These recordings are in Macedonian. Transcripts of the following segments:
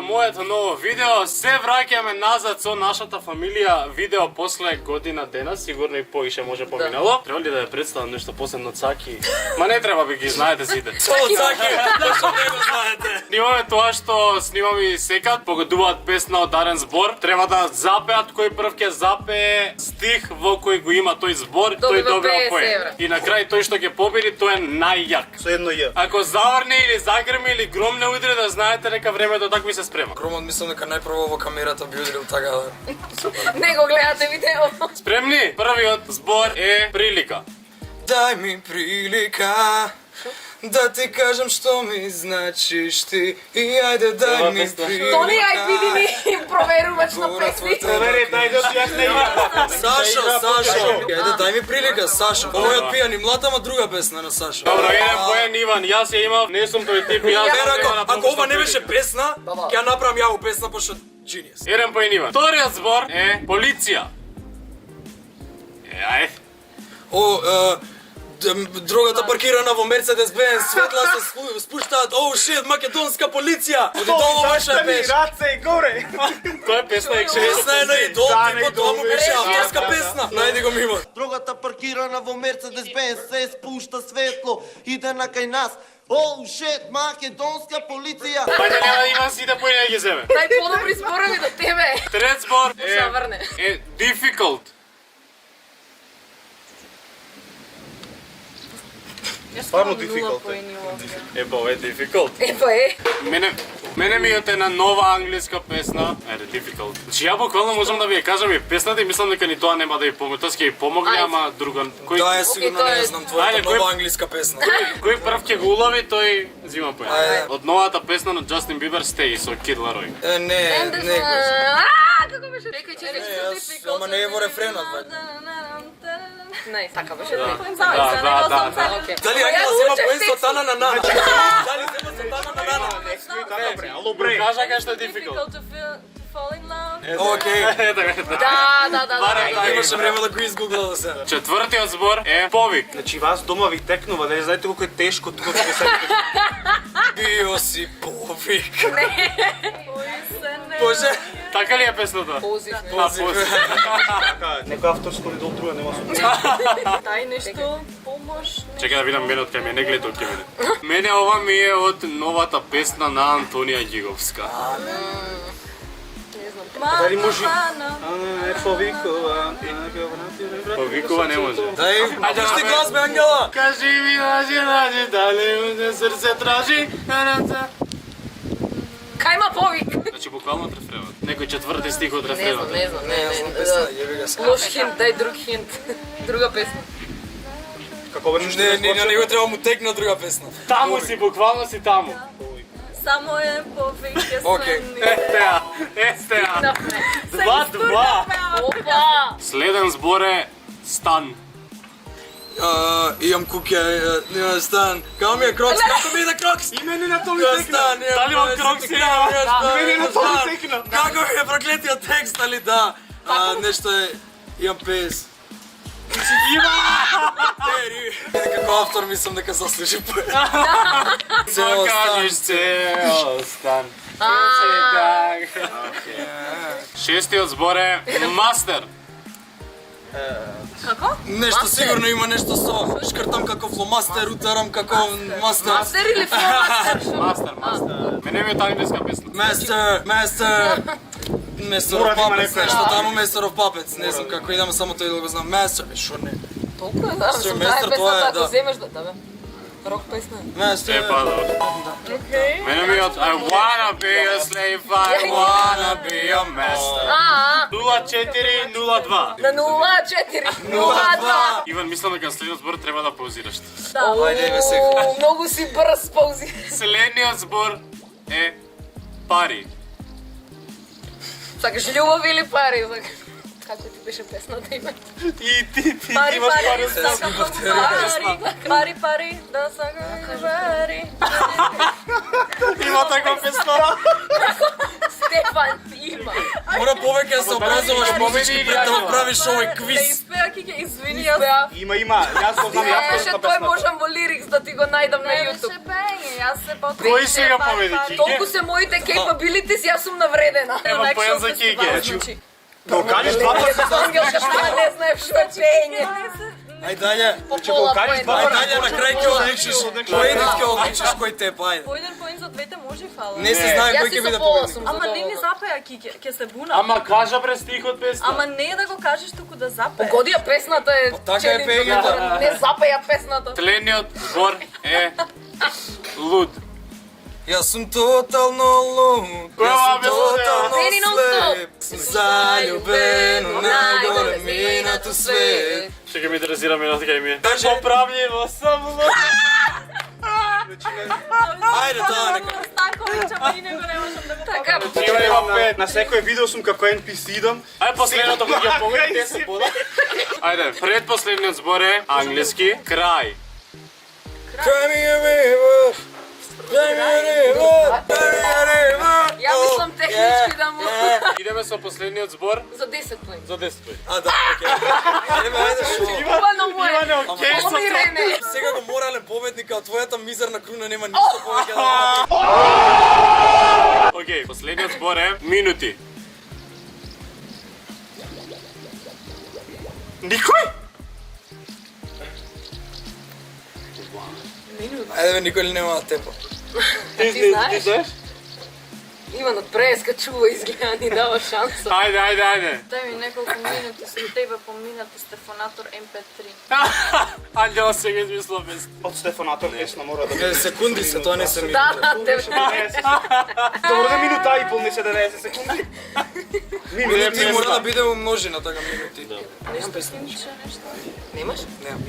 моето ново видео. Се враќаме назад со нашата фамилија. Видео после година дена, сигурно и поише може поминало. Треба ли да ја представам нешто посебно од Цаки? Ма не треба, би ги знаете сите. Од Цаки, зашто не го знаете? Снимаме тоа што снимаме и секад, погодуваат песна од дарен збор. Треба да запеат кој прв ќе запее стих во кој го има тој збор, тој добро пое. И на крај тој што ќе победи, тој е најјак. Со едно Ј. Ако заврне или загрми или гром не удри, да знаете дека времето такви се спрема. Громот мислам дека најпрво во камерата би удрил така да. Не го гледате видео. Спремни? Првиот збор е прилика. Дај ми прилика да ти кажам што ми значиш ти и ајде дај ми прилика. Тони, ај види ни проверувач на песни. Провери, дај да јас не имам. Сашо, ајде дај ми прилика, Сашо. Овој од пијани млад, ама друга песна на Сашо. Добро, еден поен Иван, јас ја имав, не сум тој тип, јас Ако ова не беше песна, ќе ја направам ја песна пошто Genius. Еден поен Иван. Вториот збор е полиција. Ајде. Другата паркирана во Мерцедес Бенц, светла се спуштаат, оу шит, македонска полиција. Од долу беше песна. Раце и горе. Тоа е песна Песна е на идол, типа тоа му беше авторска песна. Најди го мимо. Другата паркирана во Мерцедес Бенц се спушта светло, иде на кај нас. Оу шит, македонска полиција. Пајде нема да Иван сите поени да ги земе. Дај подобри зборови до тебе. Трет збор Заврне. е difficult. Стварно difficult е. Епа, ова е difficult. Епа е. Мене ми е една нова англиска песна. Еде, difficult. Значи ја буквално можам да ви ја кажам и песната и мислам дека ни тоа нема да ја помогне. Тоа ќе ја помогне, ама друга. Тоа е сигурно не знам твојата нова англиска песна. Кој прв ќе го улови, тој зима поен. Ајде. Од новата песна на Justin Bieber Stay со Kid Laroi. Не. Како беше? Рекај че Јас, ама не е во рефренот, бе. Не, така беше. Да. Дали Ангела зема поен со Тана на Нана? Дали зема со Тана на Нана? Ало бре. Кажа кај што е difficult. Окей. Да. Имаше време да го изгуглала се. Четвртиот збор е повик. Значи вас дома ви текнува, дали знаете колку е тешко тука да се. Био си повик. Боже. Така ли е песната? Позив. Некој авторско идол друга нема со. Дај нешто, помош. Чекај да видам мене од кај мене, гледа од кај мене. Мене ова ми е од новата песна на Антонија Ѓиговска. Дали може? Повикува. Повикува не може. Дај, пушти глас бе Ангела. Кажи ми, лажи, дали ме срце тражи. Кај има повик? Значи буквално од рефренот. Некој четврти стих од Не рефренот. знам. Лош хинт, дај друг хинт. Друга песна. Како беше што Не, на него треба му текна друга песна. Таму си, буквално си таму. Само е повик, е Окей. Естеа. 2-2. Опа! Следен збор е стан. Имам куќа, нема стан. Како ми е Крокс? Како ми иде Крокс? И мене на тоа ми Како текна. стан? Дали од Крокс има? И мене на тоа ми текна. Како ми е проклетиот текст, али да? Нешто е, имам пес. Како автор мислам дека заслужи поен. Цел кажеш цел стан. Шестиот збор е мастер. Како? Нешто сигурно има нешто со шкртам како фломастер, утарам како мастер. Мастер или фломастер? Мастер. Мене ми е таа англиска песна. Мастер of Мора да има Puppets, некој. нешто таму Master of Puppets, не знам како идам, само тој да го знам. Master, шо не? Толку е, да, што Мастер, таа тоа е, песната, да. ако земеш да, бе. Рок песна. Master. Епа, да. Мене ми е од I wanna be a slave, I wanna be a master. 0402. На 04, 02. Иван, мислам дека следниот збор треба да паузираш. Ајде, бе, сега. Многу си брз паузи. Следниот збор е пари. Сакаш љубов или пари? Како ти беше песната име? И ти Пари, имаш пари. пари, сакам пари, пари, да сакам пари. Има таква песна. Стефан има. Мора повеќе да се образуваш повеќе пред да правиш овој Не квиз. испеа, Кике, извини, јас... Има, ја го знам, ја Беше тој можам во лирикс да ти го најдам на YouTube. Јас се потребам. Кој сега победи, Кике? Толку се моите capabilities, јас сум навредена. Ево, појам за Кике. Го кажеш два пати. Ангелка што не знаеш што пење. Ајде далje. По Че го пола кажеш поен. два Ајде далje на крај ќе одличиш. Поедит ќе одличиш кој те пајде. По еден поен за двете може фала. Не се знае Јас кој си ќе со биде пола победник. сум. Ама не ми запеа, Кике, ќе се буна. Ама кажа през стихот песна. Ама не да го кажеш туку да запее. Погоди ја песната е. Така е челенџ, пењето. Не запеа песната. Тлениот збор е луд. Јас сум тотално луд. Јас сум тотално Мени нон-стоп. слеп. Заљубен у најголемината свет. Ще ги ми дрезира минута кај ми е. Кажи. Поправливо съм луд. Ајде таа нека. Станковиќ, ама и него не можам да го Така, Има пет. на секој видео сум како NPC идам. Ајде последното му ги погреди, те се пода. Ајде, предпоследниот збор е англиски. Крај. Cry me a river. Cry me a river. Cry me a river. Ја мислам технички да му... Идеме со последниот збор За 10 поен. за 10 пои. А да, окей. Ајде шо. Ивано му Иване, е. окей, со Помирене. Сега го морален победник, а од твојата мизерна круна нема ништо повеќе да направи. Океј, последниот збор е минути. Никој? Ајде бе, никој ли нема да тепа. Ти знаеш? знаеш? Иван од прескачува, изгледа ни дава шанса. Ајде. Дај ми неколку минути со тебе поминати Стефанатор MP3. Анđела сега измислила песна. Од Стефанатор песна мора да Е, секунди се, тоа не се ми. Да, тебе. Добро да минута и пол, не се 90 секунди. Минути мора да биде во множина, така минути. Нешто песниче, нешто. Немаш?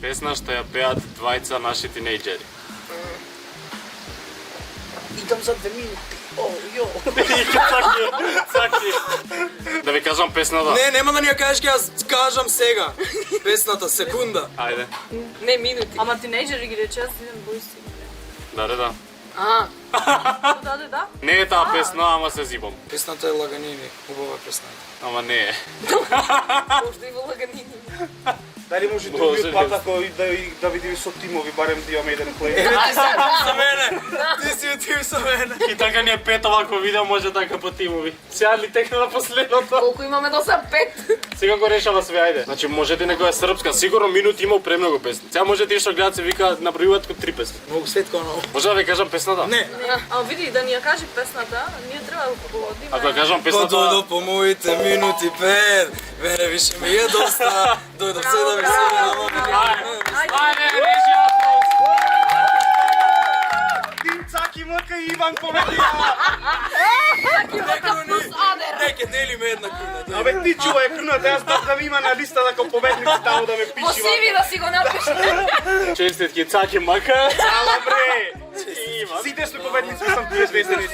Песна што ја пеат двајца наши тинејџери. Идам за 2 минути. О, јо. Цаки. Да ви кажам песната. Не, нема да ни ја кажеш, ќе јас кажам сега. Песната, секунда. Ајде. Не минути. Ама тинејџери ги рече, јас идем бојси. Да. А. Да. Не е таа песна, ама се зибам. Песната е Лаганини, убава песна. Ама не е. Можда и во лаганини. Дали може Може, другиот пат ако да видиме со тимови, барем да имаме еден плей. Еве ти си со мене. Ти си тим со мене. И така ни е пет овако видео, може така по тимови. Сега ли текна на последното? Колку имаме до са 5? Сега го решава све, ајде. Значи можете некоја српска, сигурно минути има премногу песни. Сега можете што гледат се вика набројуваат како 3 песни. Многу светко ново. Може да ви кажам песната? Не. А види, да ни ја кажи песната, ние треба да погодиме. Ако ја кажам Дојдо песната, по моите минути пет. Мене више ми е доста. Дојдов се да ми се ајде, режи аплауз. Тим Цаки Мка и Иван победија. Неке делиме една круна. Абе ти чувај круната, јас да ми има на листа како победник таму да ме Во пиши. CV да си го напишеш. Честитки Цаки Мка. Ала бре. Сите сме победници, сам тие звездени.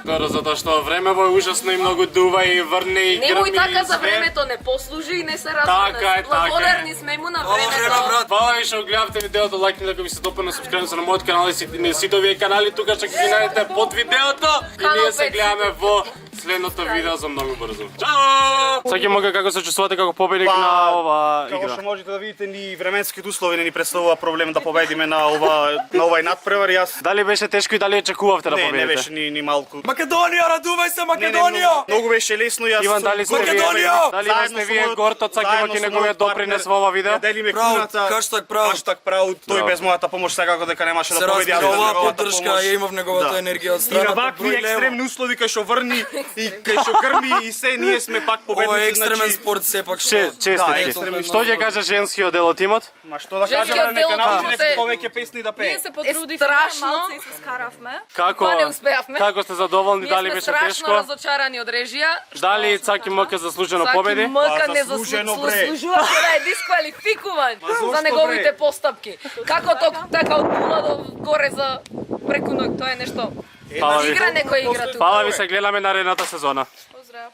Добро, затоа што времево е ужасно и многу дува и врне и грми. Немој така и за све. времето, не послужи и не се Така е, разбрана. така е. Благодарни сме му на Ова време, времето. брат. Фала ви што гледавте видеото, лајкнете ако ви се допадна, субскрибнете се на мојот канал и на сите овие канали тука што ќе ги најдете под видеото и Канал ние се 5. гледаме во следното видео за многу брзо. Чао! Саки Мка, како се чувствувате како победник на ова Како игра? што можете да видите, ни временските услови не ни представува проблем да победиме на овај надпревар. Јас Дали беше тешко и дали очекувавте да не победите? беше ни малку. Македонија, радувај се, Не, Македонија! многу беше лесно. Јас Иван, сум дали сте вие? Македонија! Дали Заедно сте со вие мојот- горто Цаки заедно Мки со неговиот мојот допринес партнер, во ова видео? ја делиме Праут, круната. хаштаг праут. Хаштаг праут. Тој Да. без мојата помош секако дека немаше да Се победи. разбира, а без оваа неговата поддршка помош. ја имав неговата Да. енергија од И на страната. вакви број лево. екстремни услови кај што врни и кај што грми и се, ние сме пак победници. Ова е екстремен значи, спорт сепак што. Честитки. екстремно. Што ќе каже женскиот дел од тимот? Ма што да Женскиот кажеме, нека дел научи се- нека повеќе песни да пее. Ние се потрудивме, страшно. малце и се скаравме. Како? Па не успеавме. Како сте задоволни, Ние дали сме беше страшно тешко? разочарани од режија. Дали Цаки Мка заслужено победи? Цаки Мка Па, не заслужено, бре. заслужуваше да е дисквалификуван зошто, за неговите бре? постапки. Како така од нула до горе за преку ноќ, тоа е нешто. Фала ви. Игра некој игра тука. Фала ви, се гледаме наредната сезона. Поздрав.